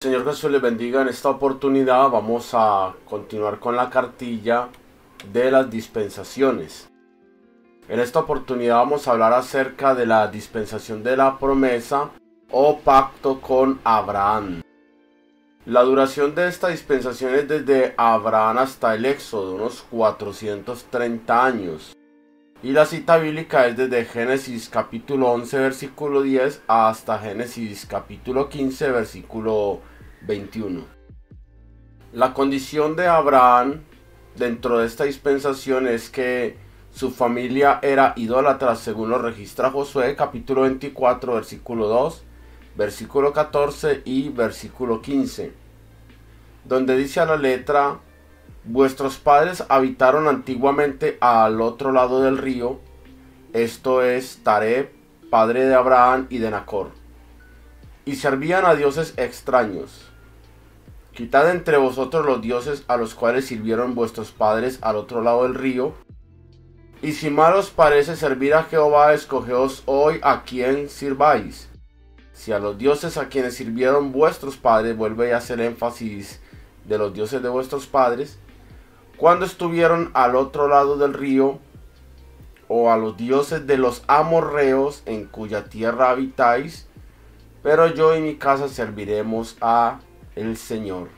Señor Jesús les bendiga. En esta oportunidad vamos a continuar con la cartilla de las dispensaciones. En esta oportunidad vamos a hablar acerca de la dispensación de la promesa o pacto con Abraham. La duración de esta dispensación es desde Abraham hasta el Éxodo, unos 430 años. Y la cita bíblica es desde Génesis capítulo 11 versículo 10 hasta Génesis capítulo 15 versículo 21. La condición de Abraham dentro de esta dispensación es que su familia era idólatra, según lo registra Josué capítulo 24 versículo 2, versículo 14 y versículo 15, donde dice a la letra: vuestros padres habitaron antiguamente al otro lado del río, esto es Taré, padre de Abraham y de Nacor, y servían a dioses extraños. Quitad entre vosotros los dioses a los cuales sirvieron vuestros padres al otro lado del río, y si mal os parece servir a Jehová, escogeos hoy a quién sirváis. Si a los dioses a quienes sirvieron vuestros padres, vuelve a hacer énfasis de los dioses de vuestros padres, cuando estuvieron al otro lado del río, o a los dioses de los amorreos en cuya tierra habitáis, pero yo y mi casa serviremos a el Señor.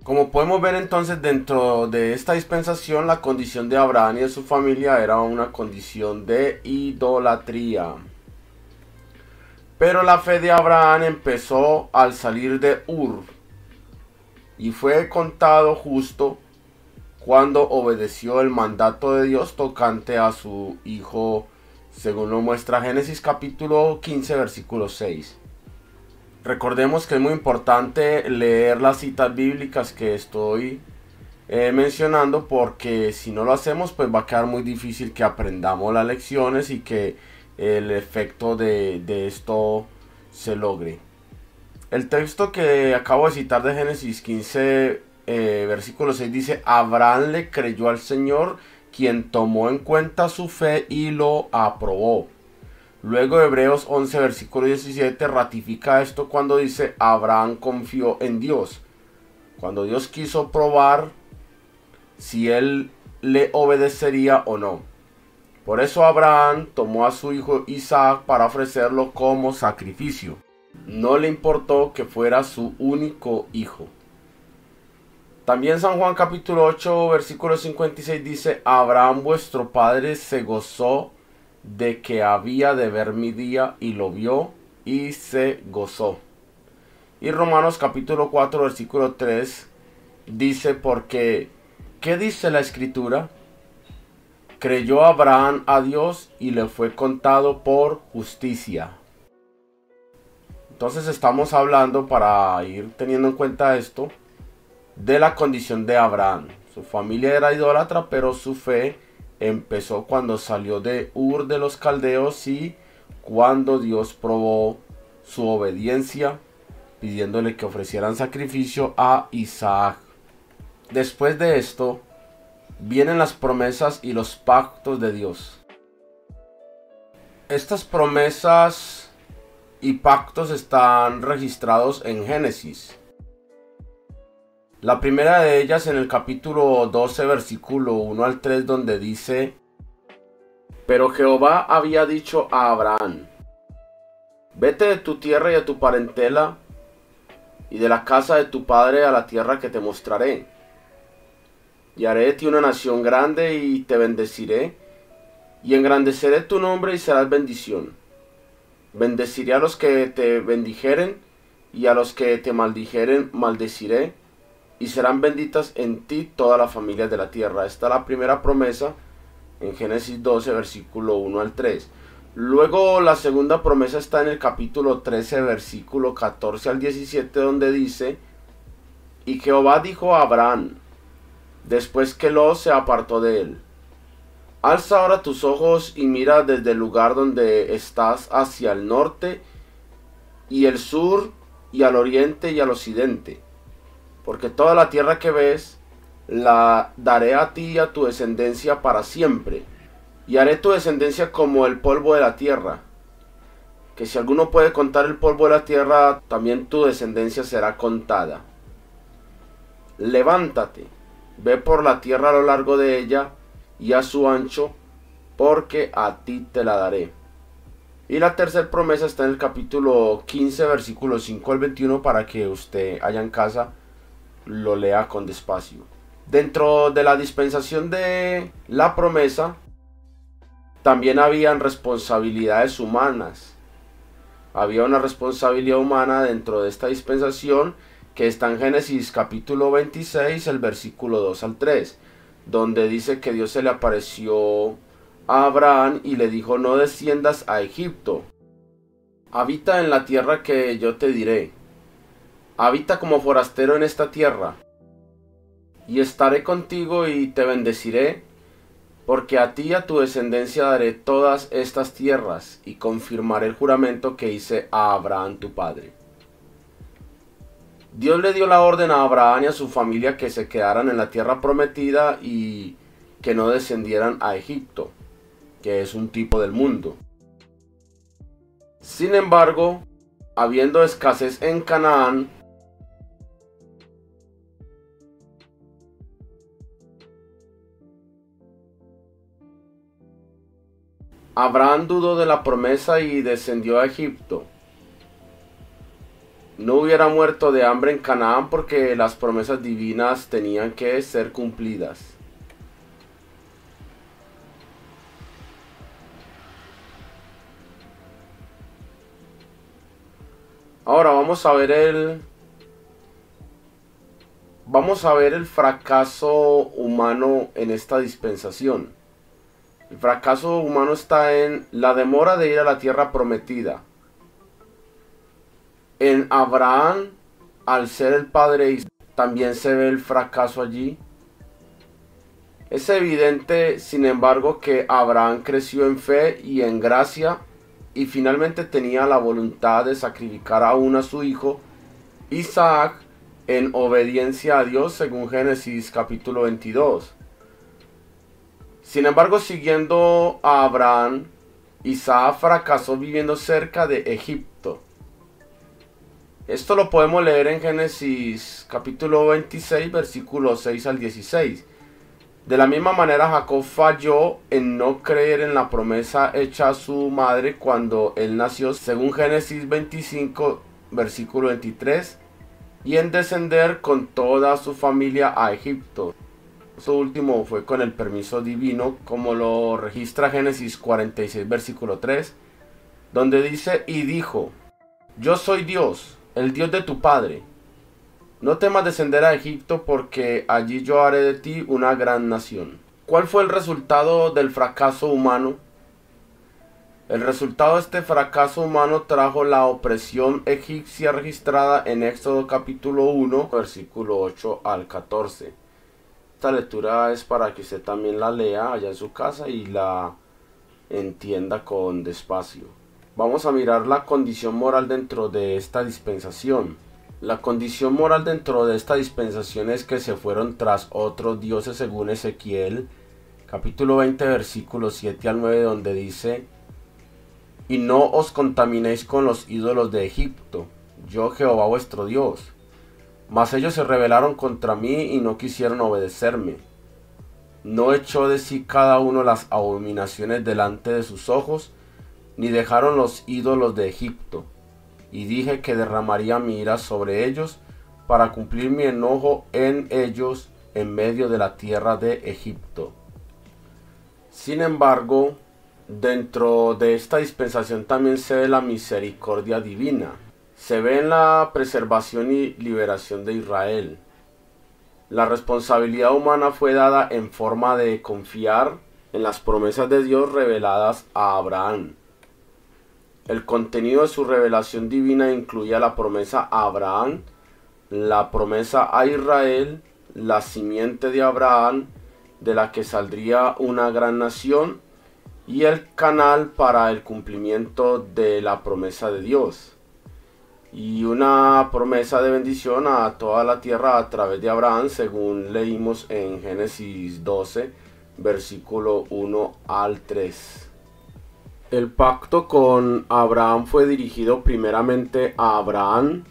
Como podemos ver entonces, dentro de esta dispensación, la condición de Abraham y de su familia era una condición de idolatría. Pero la fe de Abraham empezó al salir de Ur y fue contado justo cuando obedeció el mandato de Dios tocante a su hijo, según lo muestra Génesis capítulo 15 versículo 6. Recordemos que es muy importante leer las citas bíblicas que estoy mencionando, porque si no lo hacemos, pues va a quedar muy difícil que aprendamos las lecciones y que el efecto de esto se logre. El texto que acabo de citar de Génesis 15 versículo 6 dice: Abraham le creyó al Señor, quien tomó en cuenta su fe y lo aprobó. Luego Hebreos 11 versículo 17 ratifica esto cuando dice: Abraham confió en Dios, cuando Dios quiso probar si él le obedecería o no. Por eso Abraham tomó a su hijo Isaac para ofrecerlo como sacrificio. No le importó que fuera su único hijo. También San Juan capítulo 8 versículo 56 dice: Abraham vuestro padre se gozó de que había de ver mi día, y lo vio y se gozó. Y Romanos capítulo 4 versículo 3 dice: porque, ¿qué dice la escritura? Creyó Abraham a Dios y le fue contado por justicia. Entonces estamos hablando, para ir teniendo en cuenta esto, de la condición de Abraham. Su familia era idólatra, pero su fe empezó cuando salió de Ur de los Caldeos y cuando Dios probó su obediencia, pidiéndole que ofrecieran sacrificio a Isaac. Después de esto vienen las promesas y los pactos de Dios. Estas promesas y pactos están registrados en Génesis. La primera de ellas en el capítulo 12 versículo 1 al 3, donde dice: pero Jehová había dicho a Abraham: vete de tu tierra y de tu parentela y de la casa de tu padre a la tierra que te mostraré, y haré de ti una nación grande y te bendeciré, y engrandeceré tu nombre y serás bendición. Bendeciré a los que te bendijeren, y a los que te maldijeren maldeciré, y serán benditas en ti todas las familias de la tierra. Esta es la primera promesa en Génesis 12 versículo 1 al 3. Luego la segunda promesa está en el capítulo 13 versículo 14 al 17, donde dice: y Jehová dijo a Abraham, después que Lot se apartó de él: alza ahora tus ojos y mira desde el lugar donde estás hacia el norte y el sur y al oriente y al occidente, porque toda la tierra que ves la daré a ti y a tu descendencia para siempre, y haré tu descendencia como el polvo de la tierra. que si alguno puede contar el polvo de la tierra, también tu descendencia será contada. Levántate, ve por la tierra a lo largo de ella y a su ancho, porque a ti te la daré. Y la tercera promesa está en el capítulo 15, versículos 5 al 21, para que usted allá en casa lo lea con despacio. Dentro de la dispensación de la promesa, también habían responsabilidades humanas. Había una responsabilidad humana dentro de esta dispensación que está en Génesis capítulo 26, el versículo 2 al 3, donde dice que Dios se le apareció a Abraham y le dijo: no desciendas a Egipto, habita en la tierra que yo te diré, habita como forastero en esta tierra, y estaré contigo y te bendeciré, porque a ti y a tu descendencia daré todas estas tierras, y confirmaré el juramento que hice a Abraham tu padre. Dios le dio la orden a Abraham y a su familia que se quedaran en la tierra prometida y que no descendieran a Egipto, que es un tipo del mundo. Sin embargo, habiendo escasez en Canaán, Abraham dudó de la promesa y descendió a Egipto. No hubiera muerto de hambre en Canaán porque las promesas divinas tenían que ser cumplidas. Ahora vamos a ver el fracaso humano en esta dispensación. El fracaso humano está en la demora de ir a la tierra prometida. En Abraham, al ser el padre, también se ve el fracaso allí. Es evidente, sin embargo, que Abraham creció en fe y en gracia y finalmente tenía la voluntad de sacrificar aún a su hijo Isaac en obediencia a Dios, según Génesis capítulo 22. Sin embargo, siguiendo a Abraham, Isaac fracasó viviendo cerca de Egipto. Esto lo podemos leer en Génesis capítulo 26, versículos 6 al 16. De la misma manera, Jacob falló en no creer en la promesa hecha a su madre cuando él nació, según Génesis 25, versículo 23, y en descender con toda su familia a Egipto. Esto último fue con el permiso divino, como lo registra Génesis 46, versículo 3, donde dice: y dijo: yo soy Dios, el Dios de tu padre. No temas descender a Egipto, porque allí yo haré de ti una gran nación. ¿Cuál fue el resultado del fracaso humano? El resultado de este fracaso humano trajo la opresión egipcia registrada en Éxodo capítulo 1, versículo 8 al 14. Esta lectura es para que usted también la lea allá en su casa y la entienda con despacio. Vamos a mirar la condición moral dentro de esta dispensación. La condición moral dentro de esta dispensación es que se fueron tras otros dioses, según Ezequiel capítulo 20, versículos 7 al 9, donde dice: y no os contaminéis con los ídolos de Egipto, yo Jehová vuestro Dios. Mas ellos se rebelaron contra mí y no quisieron obedecerme. No echó de sí cada uno las abominaciones delante de sus ojos, ni dejaron los ídolos de Egipto. Y dije que derramaría mi ira sobre ellos, para cumplir mi enojo en ellos en medio de la tierra de Egipto. Sin embargo, dentro de esta dispensación también se ve la misericordia divina. Se ve en la preservación y liberación de Israel. La responsabilidad humana fue dada en forma de confiar en las promesas de Dios reveladas a Abraham. El contenido de su revelación divina incluía la promesa a Abraham, la promesa a Israel, la simiente de Abraham, de la que saldría una gran nación, y el canal para el cumplimiento de la promesa de Dios. Y una promesa de bendición a toda la tierra a través de Abraham, según leímos en Génesis 12, versículo 1 al 3. El pacto con Abraham fue dirigido primeramente a Abraham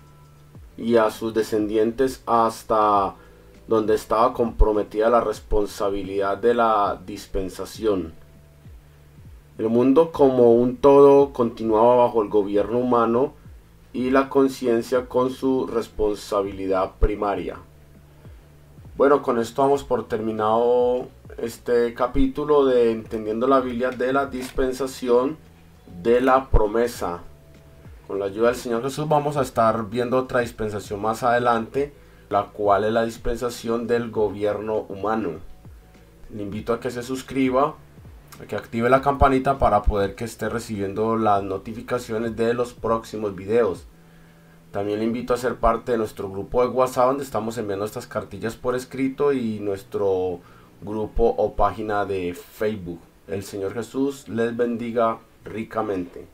y a sus descendientes hasta donde estaba comprometida la responsabilidad de la dispensación. El mundo como un todo continuaba bajo el gobierno humano y la conciencia con su responsabilidad primaria. Bueno, con esto damos por terminado este capítulo de Entendiendo la Biblia de la dispensación de la promesa. Con la ayuda del Señor Jesús vamos a estar viendo otra dispensación más adelante, la cual es la dispensación del gobierno humano. Le invito a que se suscriba, a que active la campanita para poder que esté recibiendo las notificaciones de los próximos videos. También le invito a ser parte de nuestro grupo de WhatsApp, donde estamos enviando estas cartillas por escrito, y nuestro grupo o página de Facebook. El Señor Jesús les bendiga ricamente.